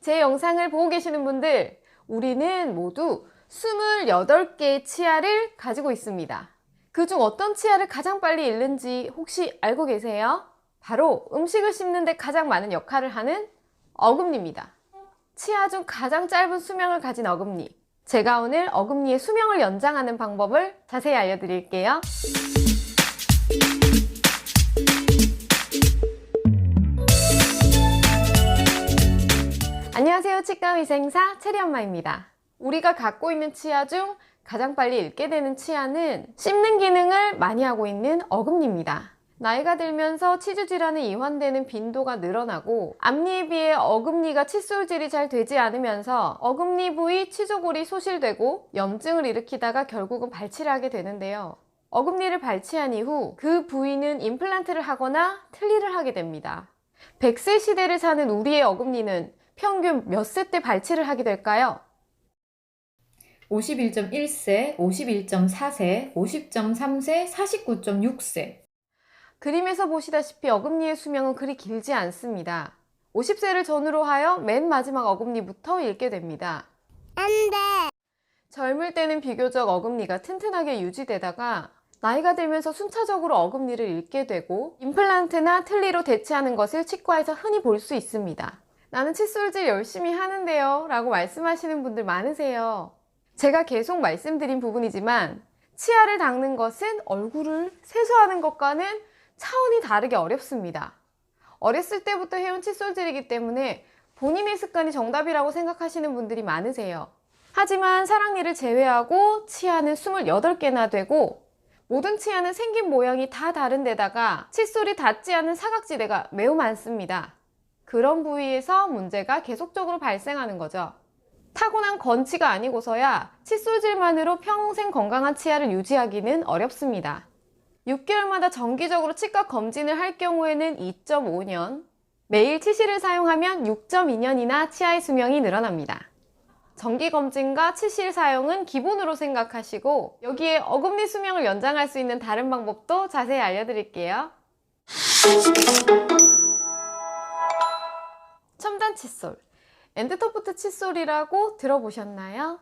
제 영상을 보고 계시는 분들, 우리는 모두 28개의 치아를 가지고 있습니다. 그중 어떤 치아를 가장 빨리 잃는지 혹시 알고 계세요? 바로 음식을 씹는 데 가장 많은 역할을 하는 어금니입니다. 치아 중 가장 짧은 수명을 가진 어금니. 제가 오늘 어금니의 수명을 연장하는 방법을 자세히 알려드릴게요. 안녕하세요. 치과위생사 체리엄마입니다. 우리가 갖고 있는 치아 중 가장 빨리 잃게 되는 치아는 씹는 기능을 많이 하고 있는 어금니입니다. 나이가 들면서 치주 질환에 이완되는 빈도가 늘어나고 앞니에 비해 어금니가 칫솔질이 잘 되지 않으면서 어금니 부위 치조골이 소실되고 염증을 일으키다가 결국은 발치를 하게 되는데요. 어금니를 발치한 이후 그 부위는 임플란트를 하거나 틀니를 하게 됩니다. 100세 시대를 사는 우리의 어금니는 평균 몇 세 때 발치를 하게 될까요? 51.1세, 51.4세, 50.3세, 49.6세. 그림에서 보시다시피 어금니의 수명은 그리 길지 않습니다. 50세를 전후로 하여 맨 마지막 어금니부터 잃게 됩니다. 젊을 때는 비교적 어금니가 튼튼하게 유지되다가 나이가 들면서 순차적으로 어금니를 잃게 되고 임플란트나 틀니로 대체하는 것을 치과에서 흔히 볼 수 있습니다. 나는 칫솔질 열심히 하는데요 라고 말씀하시는 분들 많으세요. 제가 계속 말씀드린 부분이지만 치아를 닦는 것은 얼굴을 세수하는 것과는 차원이 다르게 어렵습니다. 어렸을 때부터 해온 칫솔질이기 때문에 본인의 습관이 정답이라고 생각하시는 분들이 많으세요. 하지만 사랑니를 제외하고 치아는 28개나 되고 모든 치아는 생긴 모양이 다 다른데다가 칫솔이 닿지 않은 사각지대가 매우 많습니다. 그런 부위에서 문제가 계속적으로 발생하는 거죠. 타고난 건치가 아니고서야 칫솔질만으로 평생 건강한 치아를 유지하기는 어렵습니다. 6개월마다 정기적으로 치과 검진을 할 경우에는 2.5년, 매일 치실을 사용하면 6.2년이나 치아의 수명이 늘어납니다. 정기검진과 치실 사용은 기본으로 생각하시고 여기에 어금니 수명을 연장할 수 있는 다른 방법도 자세히 알려드릴게요. 첨단 칫솔, 엔드토프트 칫솔이라고 들어보셨나요?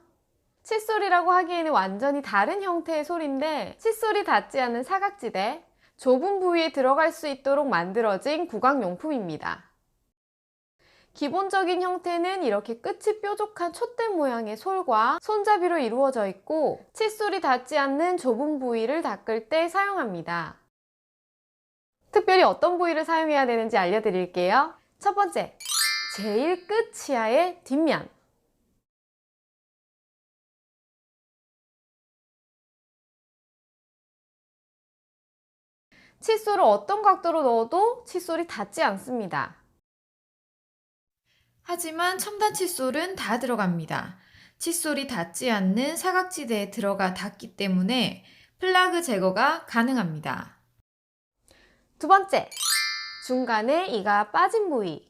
칫솔이라고 하기에는 완전히 다른 형태의 솔인데 칫솔이 닿지 않는 사각지대, 좁은 부위에 들어갈 수 있도록 만들어진 구강용품입니다. 기본적인 형태는 이렇게 끝이 뾰족한 촛대 모양의 솔과 손잡이로 이루어져 있고 칫솔이 닿지 않는 좁은 부위를 닦을 때 사용합니다. 특별히 어떤 부위를 사용해야 되는지 알려드릴게요. 첫 번째, 제일 끝 치아의 뒷면. 칫솔을 어떤 각도로 넣어도 칫솔이 닿지 않습니다. 하지만 첨단 칫솔은 다 들어갑니다. 칫솔이 닿지 않는 사각지대에 들어가 닿기 때문에 플라그 제거가 가능합니다. 두 번째, 중간에 이가 빠진 부위.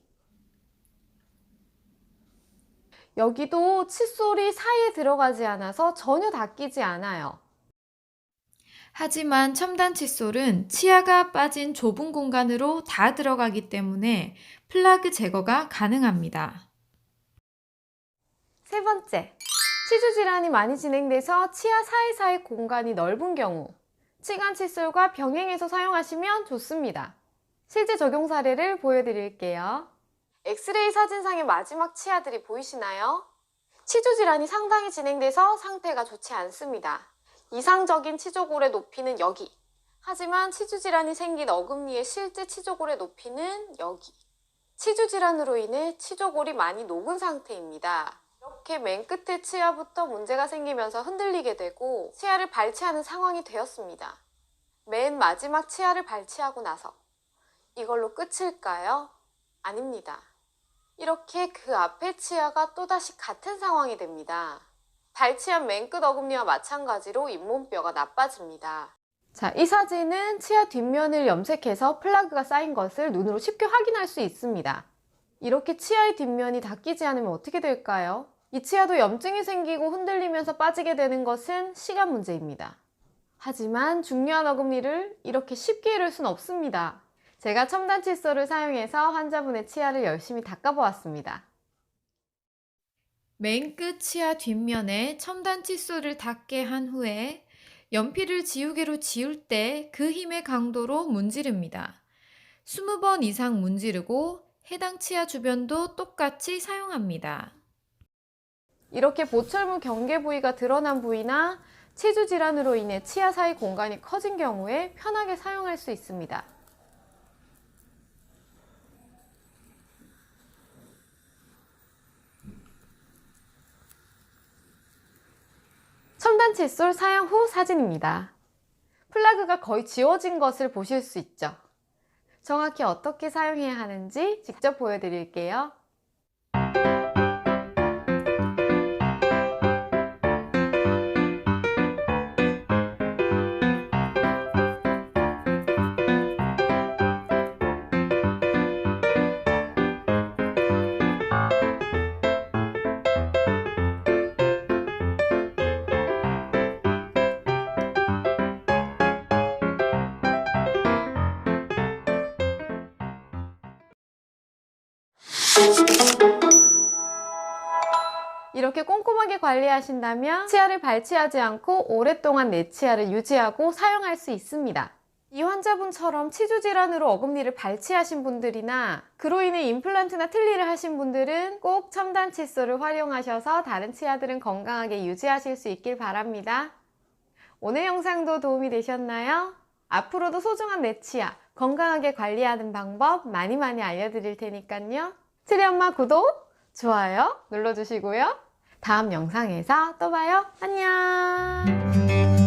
여기도 칫솔이 사이에 들어가지 않아서 전혀 닦이지 않아요. 하지만 첨단 칫솔은 치아가 빠진 좁은 공간으로 다 들어가기 때문에 플라그 제거가 가능합니다. 세 번째, 치주 질환이 많이 진행돼서 치아 사이사이 공간이 넓은 경우 치간 칫솔과 병행해서 사용하시면 좋습니다. 실제 적용 사례를 보여드릴게요. 엑스레이 사진상의 마지막 치아들이 보이시나요? 치주 질환이 상당히 진행돼서 상태가 좋지 않습니다. 이상적인 치조골의 높이는 여기. 하지만 치주 질환이 생긴 어금니의 실제 치조골의 높이는 여기. 치주 질환으로 인해 치조골이 많이 녹은 상태입니다. 이렇게 맨 끝에 치아부터 문제가 생기면서 흔들리게 되고 치아를 발치하는 상황이 되었습니다. 맨 마지막 치아를 발치하고 나서 이걸로 끝일까요? 아닙니다. 이렇게 그 앞에 치아가 또다시 같은 상황이 됩니다. 발치한 맨 끝 어금니와 마찬가지로 잇몸뼈가 나빠집니다. 자, 이 사진은 치아 뒷면을 염색해서 플라그가 쌓인 것을 눈으로 쉽게 확인할 수 있습니다. 이렇게 치아의 뒷면이 닦이지 않으면 어떻게 될까요? 이 치아도 염증이 생기고 흔들리면서 빠지게 되는 것은 시간 문제입니다. 하지만 중요한 어금니를 이렇게 쉽게 잃을 순 없습니다. 제가 첨단 칫솔을 사용해서 환자분의 치아를 열심히 닦아보았습니다. 맨 끝 치아 뒷면에 첨단 칫솔을 닿게 한 후에 연필을 지우개로 지울 때 그 힘의 강도로 문지릅니다. 20번 이상 문지르고 해당 치아 주변도 똑같이 사용합니다. 이렇게 보철물 경계 부위가 드러난 부위나 치주 질환으로 인해 치아 사이 공간이 커진 경우에 편하게 사용할 수 있습니다. 첨단 칫솔 사용 후 사진입니다. 플라그가 거의 지워진 것을 보실 수 있죠. 정확히 어떻게 사용해야 하는지 직접 보여드릴게요. 이렇게 꼼꼼하게 관리하신다면 치아를 발치하지 않고 오랫동안 내 치아를 유지하고 사용할 수 있습니다. 이 환자분처럼 치주 질환으로 어금니를 발치하신 분들이나 그로 인해 임플란트나 틀니를 하신 분들은 꼭 첨단 칫솔을 활용하셔서 다른 치아들은 건강하게 유지하실 수 있길 바랍니다. 오늘 영상도 도움이 되셨나요? 앞으로도 소중한 내 치아 건강하게 관리하는 방법 많이 알려드릴 테니까요. 치리엄마 구독, 좋아요 눌러주시고요. 다음 영상에서 또 봐요. 안녕.